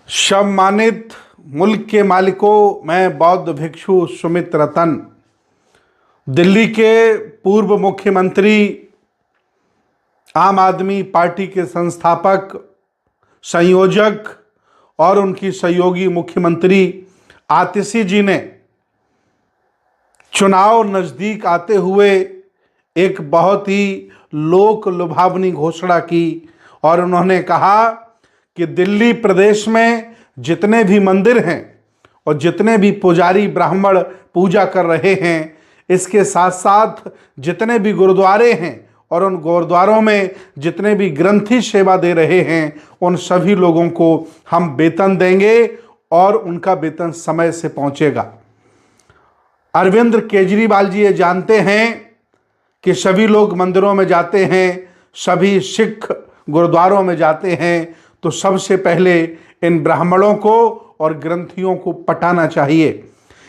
सम्मानित मुल्क के मालिकों, मैं बौद्ध भिक्षु सुमित रतन, दिल्ली के पूर्व मुख्यमंत्री, आम आदमी पार्टी के संस्थापक, संयोजक और उनकी सहयोगी मुख्यमंत्री आतिशी जी ने चुनाव नज़दीक आते हुए एक बहुत ही लोक लुभावनी घोषणा की और उन्होंने कहा कि दिल्ली प्रदेश में जितने भी मंदिर हैं और जितने भी पुजारी ब्राह्मण पूजा कर रहे हैं, इसके साथ साथ जितने भी गुरुद्वारे हैं और उन गुरुद्वारों में जितने भी ग्रंथी सेवा दे रहे हैं, उन सभी लोगों को हम वेतन देंगे और उनका वेतन समय से पहुंचेगा। अरविंद केजरीवाल जी ये जानते हैं कि सभी लोग मंदिरों में जाते हैं, सभी सिख गुरुद्वारों में जाते हैं, तो सबसे पहले इन ब्राह्मणों को और ग्रंथियों को पटाना चाहिए।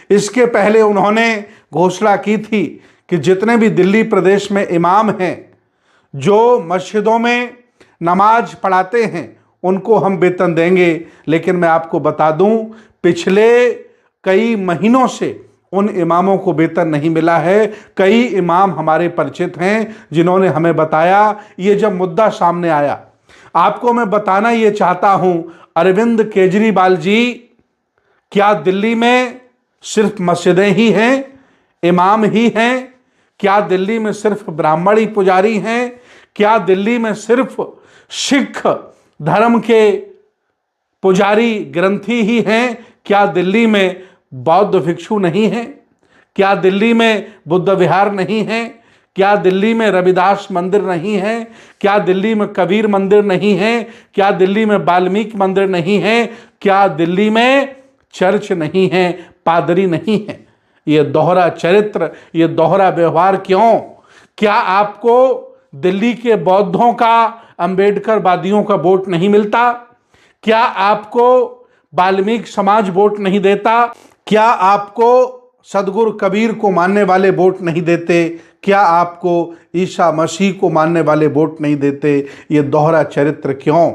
इसके पहले उन्होंने घोषणा की थी कि जितने भी दिल्ली प्रदेश में इमाम हैं जो मस्जिदों में नमाज पढ़ाते हैं, उनको हम वेतन देंगे। लेकिन मैं आपको बता दूं, पिछले कई महीनों से उन इमामों को वेतन नहीं मिला है। कई इमाम हमारे परिचित हैं जिन्होंने हमें बताया। ये जब मुद्दा सामने आया, आपको मैं बताना ये चाहता हूं, अरविंद केजरीवाल जी, क्या दिल्ली में सिर्फ मस्जिदें ही हैं, इमाम ही हैं? क्या दिल्ली में सिर्फ ब्राह्मण ही पुजारी हैं? क्या दिल्ली में सिर्फ सिख धर्म के पुजारी ग्रंथी ही हैं? क्या दिल्ली में बौद्ध भिक्षु नहीं हैं? क्या दिल्ली में बुद्ध विहार नहीं है? क्या दिल्ली में रविदास मंदिर नहीं है? क्या दिल्ली में कबीर मंदिर नहीं है? क्या दिल्ली में वाल्मीकि मंदिर नहीं है? क्या दिल्ली में चर्च नहीं है, पादरी नहीं है? ये दोहरा चरित्र, ये दोहरा व्यवहार क्यों? क्या आपको दिल्ली के बौद्धों का, अंबेडकर वादियों का वोट नहीं मिलता? क्या आपको वाल्मीकि समाज वोट नहीं देता? क्या आपको सदगुरु कबीर को मानने वाले वोट नहीं देते? क्या आपको ईसा मसीह को मानने वाले वोट नहीं देते? ये दोहरा चरित्र क्यों?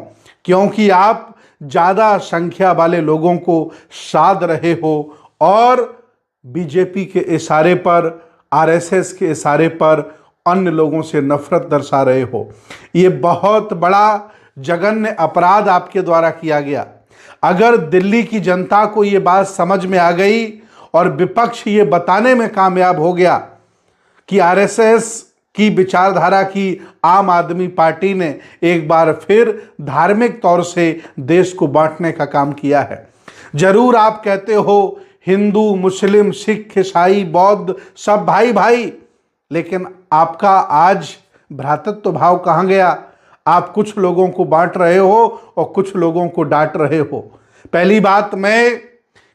क्योंकि आप ज़्यादा संख्या वाले लोगों को साध रहे हो और बीजेपी के इशारे पर, आरएसएस के इशारे पर अन्य लोगों से नफरत दर्शा रहे हो। ये बहुत बड़ा जघन्य अपराध आपके द्वारा किया गया। अगर दिल्ली की जनता को ये बात समझ में आ गई और विपक्ष ये बताने में कामयाब हो गया कि आरएसएस की विचारधारा की आम आदमी पार्टी ने एक बार फिर धार्मिक तौर से देश को बांटने का काम किया है। जरूर आप कहते हो हिंदू, मुस्लिम, सिख, ईसाई, बौद्ध सब भाई भाई, लेकिन आपका आज भ्रातृत्व भाव कहाँ गया? आप कुछ लोगों को बांट रहे हो और कुछ लोगों को डांट रहे हो। पहली बात, मैं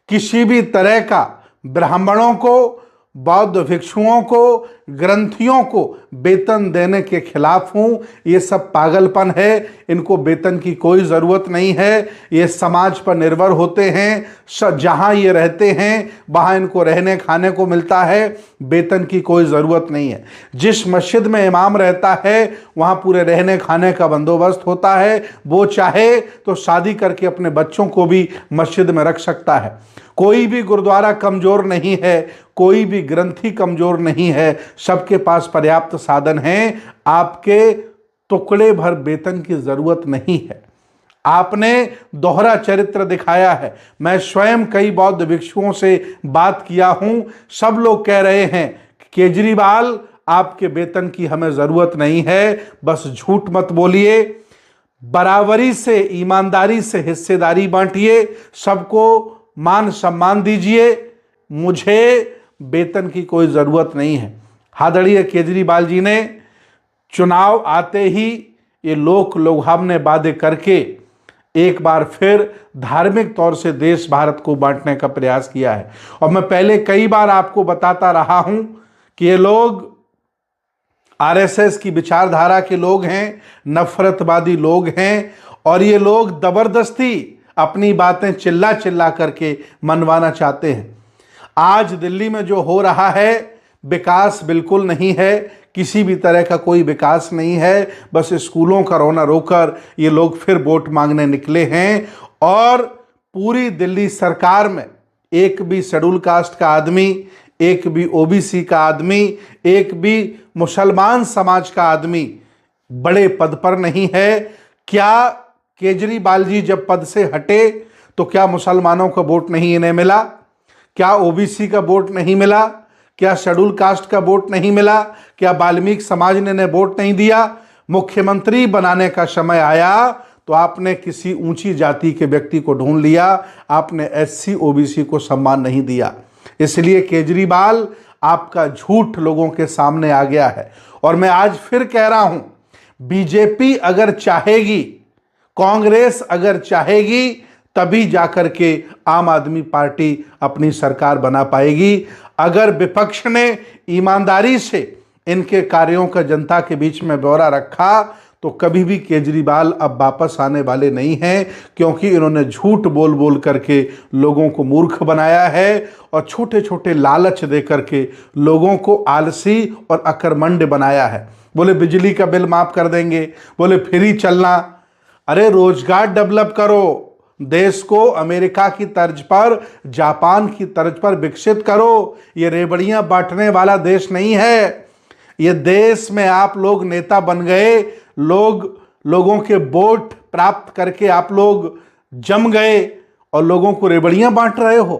किसी भी तरह का ब्राह्मणों को, बौद्ध भिक्षुओं को, ग्रंथियों को वेतन देने के खिलाफ हूं। ये सब पागलपन है, इनको वेतन की कोई ज़रूरत नहीं है। ये समाज पर निर्भर होते हैं, जहां ये रहते हैं वहां इनको रहने खाने को मिलता है, वेतन की कोई ज़रूरत नहीं है। जिस मस्जिद में इमाम रहता है वहां पूरे रहने खाने का बंदोबस्त होता है। वो चाहे तो शादी करके अपने बच्चों को भी मस्जिद में रख सकता है। कोई भी गुरुद्वारा कमज़ोर नहीं है, कोई भी ग्रंथी कमज़ोर नहीं है, सबके पास पर्याप्त साधन हैं। आपके टुकड़े भर वेतन की ज़रूरत नहीं है। आपने दोहरा चरित्र दिखाया है। मैं स्वयं कई बौद्ध भिक्षुओं से बात किया हूं, सब लोग कह रहे हैं केजरीवाल, आपके वेतन की हमें ज़रूरत नहीं है, बस झूठ मत बोलिए, बराबरी से, ईमानदारी से हिस्सेदारी बांटिए, सबको मान सम्मान दीजिए, मुझे वेतन की कोई ज़रूरत नहीं है। आदरणीय केजरीवाल जी ने चुनाव आते ही ये लोक लुभावने वादे करके एक बार फिर धार्मिक तौर से देश भारत को बांटने का प्रयास किया है। और मैं पहले कई बार आपको बताता रहा हूं कि ये लोग आरएसएस की विचारधारा के लोग हैं, नफरतवादी लोग हैं और ये लोग जबरदस्ती अपनी बातें चिल्ला चिल्ला करके मनवाना चाहते हैं। आज दिल्ली में जो हो रहा है, विकास बिल्कुल नहीं है, किसी भी तरह का कोई विकास नहीं है। बस स्कूलों का रोना रोकर ये लोग फिर वोट मांगने निकले हैं और पूरी दिल्ली सरकार में एक भी शेड्यूल कास्ट का आदमी, एक भी ओबीसी का आदमी, एक भी मुसलमान समाज का आदमी बड़े पद पर नहीं है। क्या केजरीवाल जी जब पद से हटे तो क्या मुसलमानों का वोट नहीं इन्हें मिला? क्या ओबीसी का वोट नहीं मिला? क्या शेड्यूल कास्ट का वोट नहीं मिला? क्या वाल्मीकि समाज ने इन्हें वोट नहीं दिया? मुख्यमंत्री बनाने का समय आया तो आपने किसी ऊंची जाति के व्यक्ति को ढूंढ लिया, आपने एससी ओबीसी को सम्मान नहीं दिया। इसलिए केजरीवाल, आपका झूठ लोगों के सामने आ गया है। और मैं आज फिर कह रहा हूं, बीजेपी अगर चाहेगी, कांग्रेस अगर चाहेगी, तभी जाकर के आम आदमी पार्टी अपनी सरकार बना पाएगी। अगर विपक्ष ने ईमानदारी से इनके कार्यों का जनता के बीच में ब्यौरा रखा तो कभी भी केजरीवाल अब वापस आने वाले नहीं हैं, क्योंकि इन्होंने झूठ बोल बोल करके लोगों को मूर्ख बनाया है और छोटे छोटे लालच दे करके लोगों को आलसी और अकर्मण्य बनाया है। बोले बिजली का बिल माफ कर देंगे, बोले फ्री चलना। अरे रोजगार डेवलप करो, देश को अमेरिका की तर्ज पर, जापान की तर्ज पर विकसित करो। ये रेबड़ियां बांटने वाला देश नहीं है। ये देश में आप लोग नेता बन गए, लोगों के वोट प्राप्त करके आप लोग जम गए और लोगों को रेबड़ियां बांट रहे हो।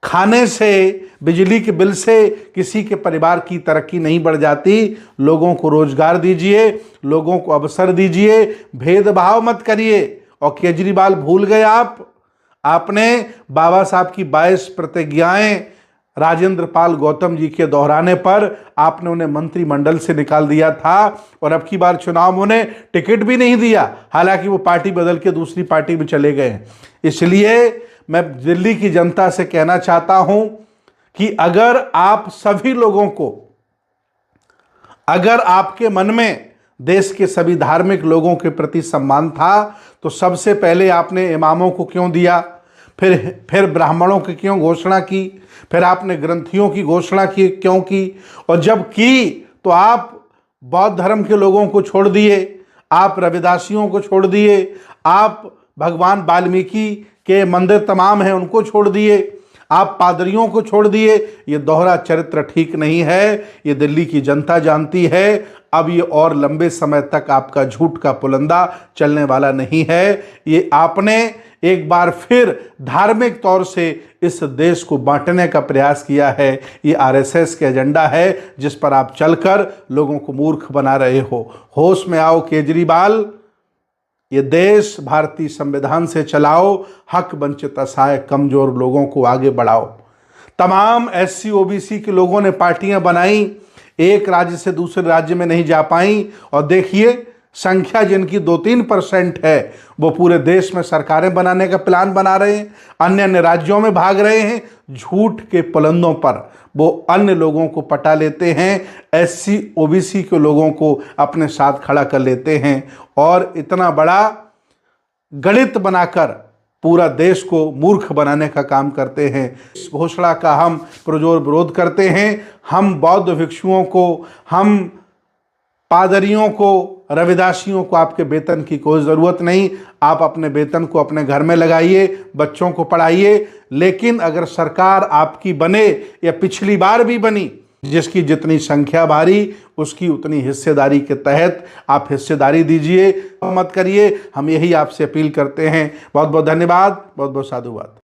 खाने से, बिजली के बिल से किसी के परिवार की तरक्की नहीं बढ़ जाती। लोगों को रोजगार दीजिए, लोगों को अवसर दीजिए, भेदभाव मत करिए। और केजरीवाल भूल गए आपने बाबा साहब की 22 प्रतिज्ञाएं राजेंद्र पाल गौतम जी के दोहराने पर आपने उन्हें मंत्रिमंडल से निकाल दिया था और अब की बार चुनाव में उन्हें टिकट भी नहीं दिया, हालांकि वो पार्टी बदल के दूसरी पार्टी में चले गए हैं। इसलिए मैं दिल्ली की जनता से कहना चाहता हूं कि अगर आप सभी लोगों को, अगर आपके मन में देश के सभी धार्मिक लोगों के प्रति सम्मान था तो सबसे पहले आपने इमामों को क्यों दिया, फिर ब्राह्मणों की क्यों घोषणा की, फिर आपने ग्रंथियों की घोषणा की क्यों की? और जब की तो आप बौद्ध धर्म के लोगों को छोड़ दिए, आप रविदासियों को छोड़ दिए, आप भगवान वाल्मीकि के मंदिर तमाम हैं उनको छोड़ दिए, आप पादरियों को छोड़ दिए। ये दोहरा चरित्र ठीक नहीं है, ये दिल्ली की जनता जानती है। अब ये और लंबे समय तक आपका झूठ का पुलंदा चलने वाला नहीं है। ये आपने एक बार फिर धार्मिक तौर से इस देश को बांटने का प्रयास किया है। ये आरएसएस के एजेंडा है जिस पर आप चलकर लोगों को मूर्ख बना रहे हो। होश में आओ केजरीवाल, ये देश भारतीय संविधान से चलाओ, हक वंचित असहाय कमजोर लोगों को आगे बढ़ाओ। तमाम एससी ओबीसी के लोगों ने पार्टियां बनाई, एक राज्य से दूसरे राज्य में नहीं जा पाई और देखिए संख्या जिनकी 2-3% है वो पूरे देश में सरकारें बनाने का प्लान बना रहे हैं, अन्य अन्य राज्यों में भाग रहे हैं। झूठ के पुलंदों पर वो अन्य लोगों को पटा लेते हैं, एससी ओबीसी के लोगों को अपने साथ खड़ा कर लेते हैं और इतना बड़ा गणित बनाकर पूरा देश को मूर्ख बनाने का काम करते हैं। इस घोषणा का हम पुरजोर विरोध करते हैं। हम बौद्ध भिक्षुओं को, हम पादरियों को, रविदासियों को आपके वेतन की कोई ज़रूरत नहीं। आप अपने वेतन को अपने घर में लगाइए, बच्चों को पढ़ाइए। लेकिन अगर सरकार आपकी बने या पिछली बार भी बनी, जिसकी जितनी संख्या भारी उसकी उतनी हिस्सेदारी के तहत आप हिस्सेदारी दीजिए, मत करिए। हम यही आपसे अपील करते हैं। बहुत बहुत धन्यवाद, बहुत बहुत साधुवाद।